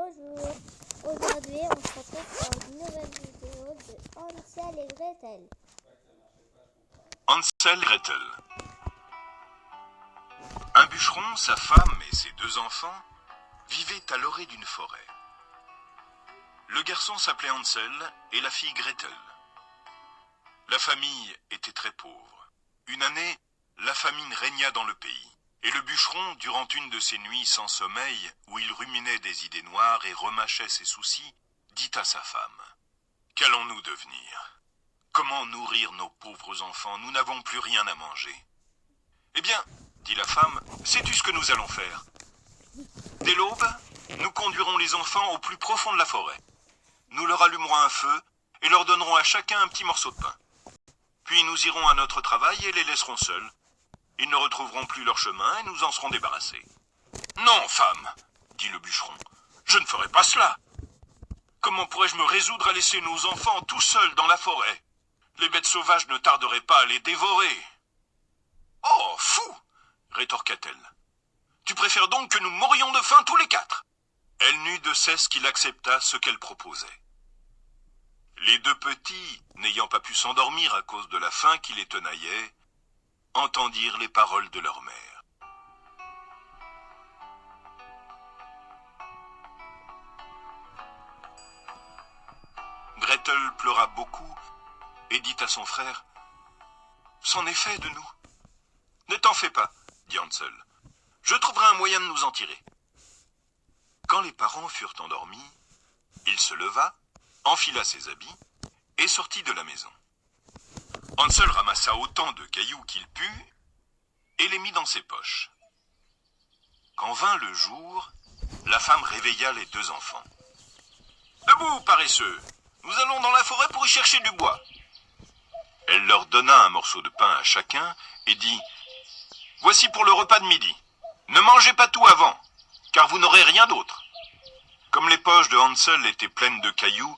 Bonjour, aujourd'hui on se retrouve pour une nouvelle vidéo de Hansel et Gretel. Hansel et Gretel. Un bûcheron, sa femme et ses deux enfants vivaient à l'orée d'une forêt. Le garçon s'appelait Hansel et la fille Gretel. La famille était très pauvre. Une année, la famine régna dans le pays. Et le bûcheron, durant une de ces nuits sans sommeil, où il ruminait des idées noires et remâchait ses soucis, dit à sa femme: « Qu'allons-nous devenir? Comment nourrir nos pauvres enfants? Nous n'avons plus rien à manger. » « Eh bien, dit la femme, sais-tu ce que nous allons faire? Dès l'aube, nous conduirons les enfants au plus profond de la forêt. Nous leur allumerons un feu et leur donnerons à chacun un petit morceau de pain. Puis nous irons à notre travail et les laisserons seuls. Ils ne retrouveront plus leur chemin et nous en serons débarrassés. »« Non, femme, dit le bûcheron, je ne ferai pas cela. Comment pourrais-je me résoudre à laisser nos enfants tout seuls dans la forêt? Les bêtes sauvages ne tarderaient pas à les dévorer. »« Oh, fou !» rétorqua-t-elle. « Tu préfères donc que nous mourions de faim tous les quatre ?» Elle n'eut de cesse qu'il accepta ce qu'elle proposait. Les deux petits, n'ayant pas pu s'endormir à cause de la faim qui les tenaillait, entendirent les paroles de leur mère. Gretel pleura beaucoup et dit à son frère: « C'en est fait de nous. »« Ne t'en fais pas, dit Hansel. Je trouverai un moyen de nous en tirer. » Quand les parents furent endormis, il se leva, enfila ses habits et sortit de la maison. Hansel ramassa autant de cailloux qu'il put et les mit dans ses poches. Quand vint le jour, la femme réveilla les deux enfants. « Debout, paresseux! Nous allons dans la forêt pour y chercher du bois. » Elle leur donna un morceau de pain à chacun et dit: « Voici pour le repas de midi. Ne mangez pas tout avant, car vous n'aurez rien d'autre. » Comme les poches de Hansel étaient pleines de cailloux,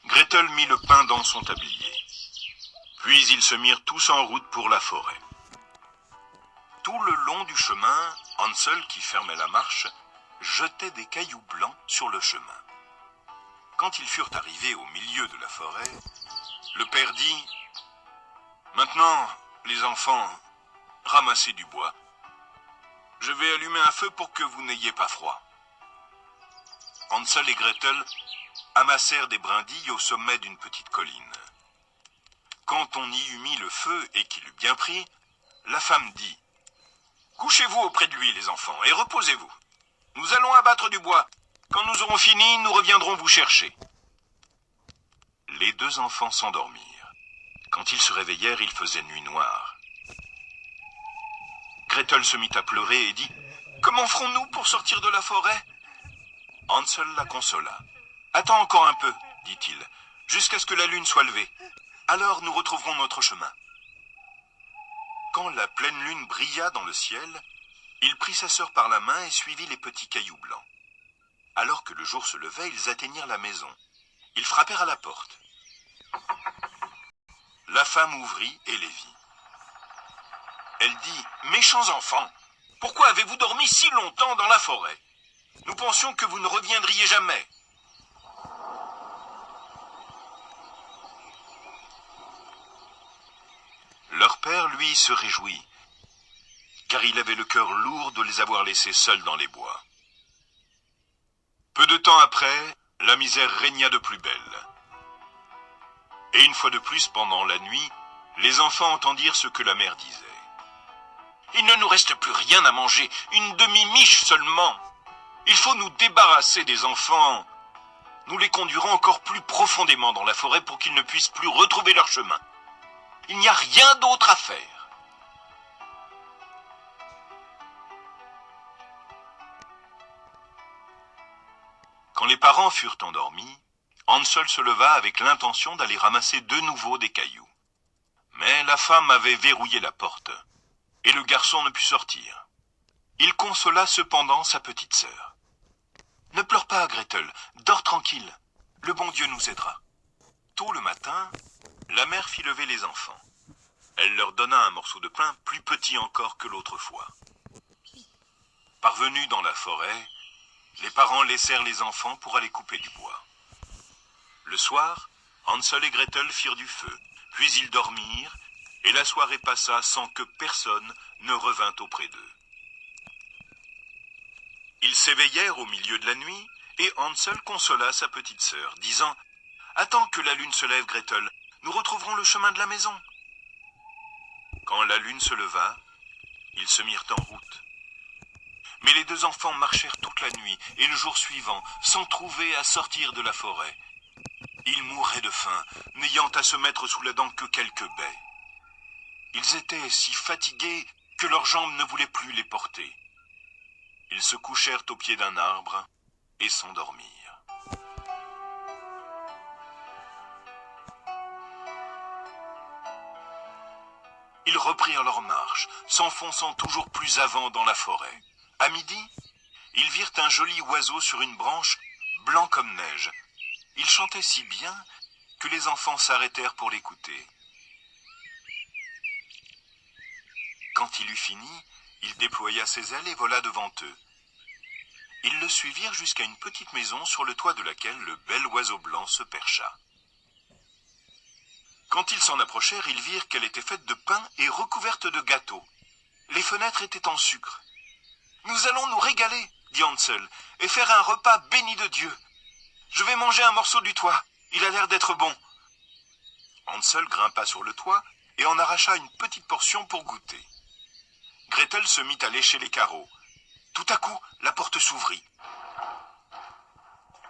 Gretel mit le pain dans son tablier. Puis ils se mirent tous en route pour la forêt. Tout le long du chemin, Hansel, qui fermait la marche, jetait des cailloux blancs sur le chemin. Quand ils furent arrivés au milieu de la forêt, le père dit: « Maintenant, les enfants, ramassez du bois. Je vais allumer un feu pour que vous n'ayez pas froid. » Hansel et Gretel amassèrent des brindilles au sommet d'une petite colline. Quand on y eut mis le feu et qu'il eut bien pris, la femme dit: « Couchez-vous auprès de lui, les enfants, et reposez-vous. Nous allons abattre du bois. Quand nous aurons fini, nous reviendrons vous chercher. » Les deux enfants s'endormirent. Quand ils se réveillèrent, il faisait nuit noire. Gretel se mit à pleurer et dit: « Comment ferons-nous pour sortir de la forêt? » Hansel la consola. « Attends encore un peu, dit-il, jusqu'à ce que la lune soit levée. Alors nous retrouverons notre chemin. » Quand la pleine lune brilla dans le ciel, il prit sa sœur par la main et suivit les petits cailloux blancs. Alors que le jour se levait, ils atteignirent la maison. Ils frappèrent à la porte. La femme ouvrit et les vit. Elle dit: « Méchants enfants, pourquoi avez-vous dormi si longtemps dans la forêt? Nous pensions que vous ne reviendriez jamais. » Leur père, lui, se réjouit, car il avait le cœur lourd de les avoir laissés seuls dans les bois. Peu de temps après, la misère régna de plus belle. Et une fois de plus, pendant la nuit, les enfants entendirent ce que la mère disait. « Il ne nous reste plus rien à manger, une demi-miche seulement. Il faut nous débarrasser des enfants. Nous les conduirons encore plus profondément dans la forêt pour qu'ils ne puissent plus retrouver leur chemin. Il n'y a rien d'autre à faire. » Quand les parents furent endormis, Hansel se leva avec l'intention d'aller ramasser de nouveau des cailloux. Mais la femme avait verrouillé la porte, et le garçon ne put sortir. Il consola cependant sa petite sœur. « Ne pleure pas, Gretel, dors tranquille. Le bon Dieu nous aidera. » Tôt le matin, la mère fit lever les enfants. Elle leur donna un morceau de pain plus petit encore que l'autre fois. Parvenus dans la forêt, Les parents laissèrent les enfants pour aller couper du bois. Le soir, Hansel et Gretel firent du feu, puis ils dormirent, et la soirée passa sans que personne ne revint auprès d'eux. Ils s'éveillèrent au milieu de la nuit, et Hansel consola sa petite sœur, disant « Attends que la lune se lève, Gretel, nous retrouverons le chemin de la maison. » Quand la lune se leva, ils se mirent en route. Mais les deux enfants marchèrent toute la nuit et le jour suivant, sans trouver à sortir de la forêt. Ils mouraient de faim, n'ayant à se mettre sous la dent que quelques baies. Ils étaient si fatigués que leurs jambes ne voulaient plus les porter. Ils se couchèrent au pied d'un arbre et s'endormirent. Ils reprirent leur marche, s'enfonçant toujours plus avant dans la forêt. À midi, ils virent un joli oiseau sur une branche, blanc comme neige. Il chantait si bien que les enfants s'arrêtèrent pour l'écouter. Quand il eut fini, il déploya ses ailes et vola devant eux. Ils le suivirent jusqu'à une petite maison sur le toit de laquelle le bel oiseau blanc se percha. Quand ils s'en approchèrent, ils virent qu'elle était faite de pain et recouverte de gâteaux. Les fenêtres étaient en sucre. « Nous allons nous régaler, » dit Hansel, « et faire un repas béni de Dieu. Je vais manger un morceau du toit, il a l'air d'être bon. » Hansel grimpa sur le toit et en arracha une petite portion pour goûter. Gretel se mit à lécher les carreaux. Tout à coup, la porte s'ouvrit.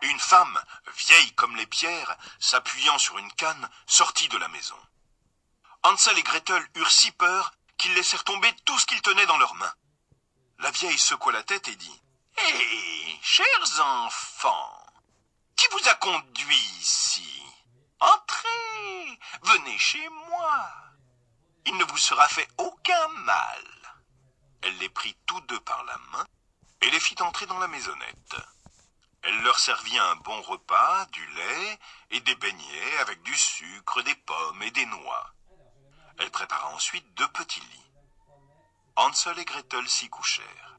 Une femme, vieille comme les pierres, s'appuyant sur une canne, sortit de la maison. Hansel et Gretel eurent si peur qu'ils laissèrent tomber tout ce qu'ils tenaient dans leurs mains. La vieille secoua la tête et dit « Hé, chers enfants, qui vous a conduit ici? Entrez, venez chez moi. Il ne vous sera fait aucun mal. » Elle les prit tous deux par la main et les fit entrer dans la maisonnette. Elle leur servit un bon repas, du lait et des beignets avec du sucre, des pommes et des noix. Elle prépara ensuite 2 petits lits. Hansel et Gretel s'y couchèrent.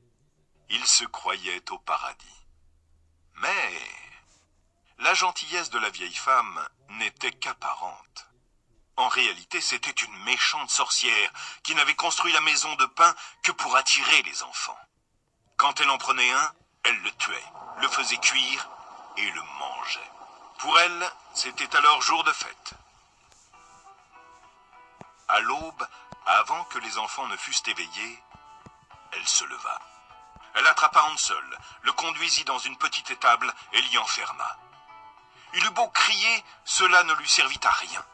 Ils se croyaient au paradis. Mais la gentillesse de la vieille femme n'était qu'apparente. En réalité, c'était une méchante sorcière qui n'avait construit la maison de pain que pour attirer les enfants. Quand elle en prenait un, elle le tuait, le faisait cuire et le mangeait. Pour elle, c'était alors jour de fête. À l'aube, avant que les enfants ne fussent éveillés, elle se leva. Elle attrapa Hansel, le conduisit dans une petite étable et l'y enferma. Il eut beau crier, cela ne lui servit à rien.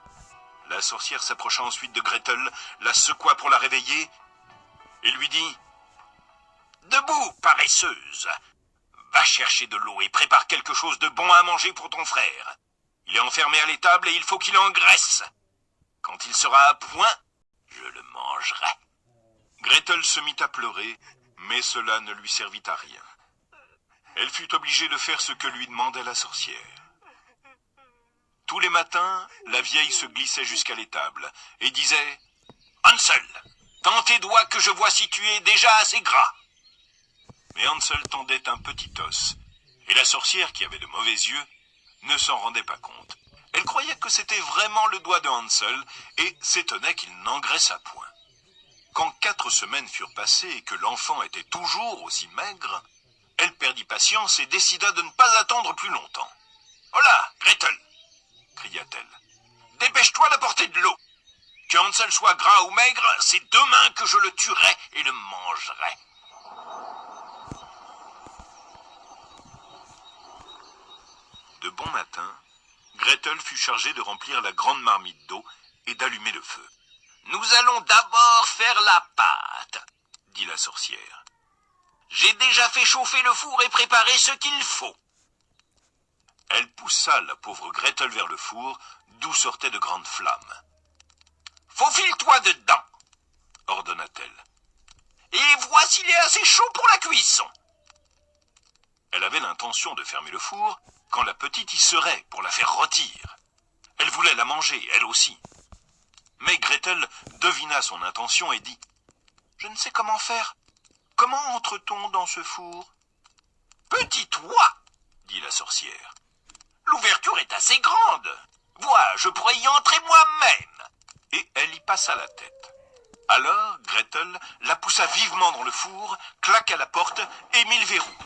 La sorcière s'approcha ensuite de Gretel, la secoua pour la réveiller et lui dit « Debout, paresseuse! Va chercher de l'eau et prépare quelque chose de bon à manger pour ton frère. Il est enfermé à l'étable et il faut qu'il engraisse. Quand il sera à point, je le mangerai. » Gretel se mit à pleurer, mais cela ne lui servit à rien. Elle fut obligée de faire ce que lui demandait la sorcière. Tous les matins, la vieille se glissait jusqu'à l'étable et disait « Hansel, tends tes doigts que je vois si tu es déjà assez gras. » Mais Hansel tendait un petit os, et la sorcière, qui avait de mauvais yeux, ne s'en rendait pas compte. Elle croyait que c'était vraiment le doigt de Hansel et s'étonnait qu'il n'engraissât point. Quand 4 semaines furent passées et que l'enfant était toujours aussi maigre, elle perdit patience et décida de ne pas attendre plus longtemps. « Hola, Gretel !» cria-t-elle. « Dépêche-toi d'apporter de l'eau. Que Hansel soit gras ou maigre, c'est demain que je le tuerai et le mangerai. » De bon matin, Gretel fut chargée de remplir la grande marmite d'eau et d'allumer le feu. « Nous allons d'abord faire la pâte, » dit la sorcière. « J'ai déjà fait chauffer le four et préparé ce qu'il faut. » Elle poussa la pauvre Gretel vers le four, d'où sortaient de grandes flammes. « Faufile-toi dedans, » ordonna-t-elle. « Et vois s'il est assez chaud pour la cuisson. » Elle avait l'intention de fermer le four quand la petite y serait pour la faire rôtir. Elle voulait la manger, elle aussi. Mais Gretel devina son intention et dit « Je ne sais comment faire. Comment entre-t-on dans ce four ?»« Petit toi, dit la sorcière. L'ouverture est assez grande. Vois, je pourrais y entrer moi-même. Et elle y passa la tête. Alors, Gretel la poussa vivement dans le four, claqua la porte et mit le verrou.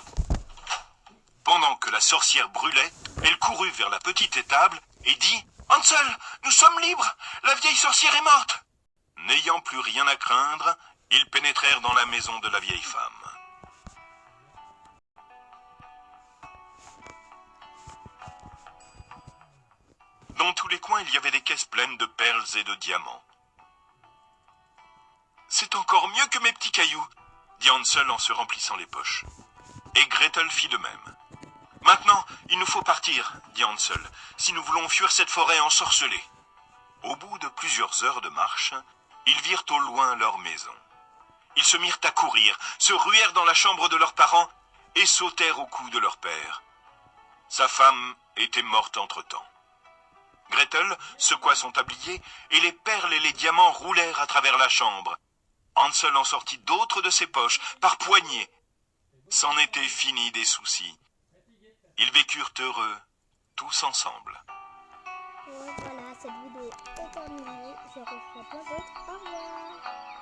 Pendant que la sorcière brûlait, elle courut vers la petite étable et dit « Hansel, nous sommes libres, la vieille sorcière est morte !» N'ayant plus rien à craindre, ils pénétrèrent dans la maison de la vieille femme. Dans tous les coins, il y avait des caisses pleines de perles et de diamants. « C'est encore mieux que mes petits cailloux !» dit Hansel en se remplissant les poches. Et Gretel fit de même. « Maintenant, il nous faut partir, » dit Hansel, « si nous voulons fuir cette forêt ensorcelée. » Au bout de plusieurs heures de marche, ils virent au loin leur maison. Ils se mirent à courir, se ruèrent dans la chambre de leurs parents et sautèrent au cou de leur père. Sa femme était morte entre-temps. Gretel secoua son tablier et les perles et les diamants roulèrent à travers la chambre. Hansel en sortit d'autres de ses poches, par poignées. C'en était fini des soucis. Ils vécurent heureux, tous ensemble. Voilà, cette vidéo est terminée. Je referai plein d'autres. Au revoir.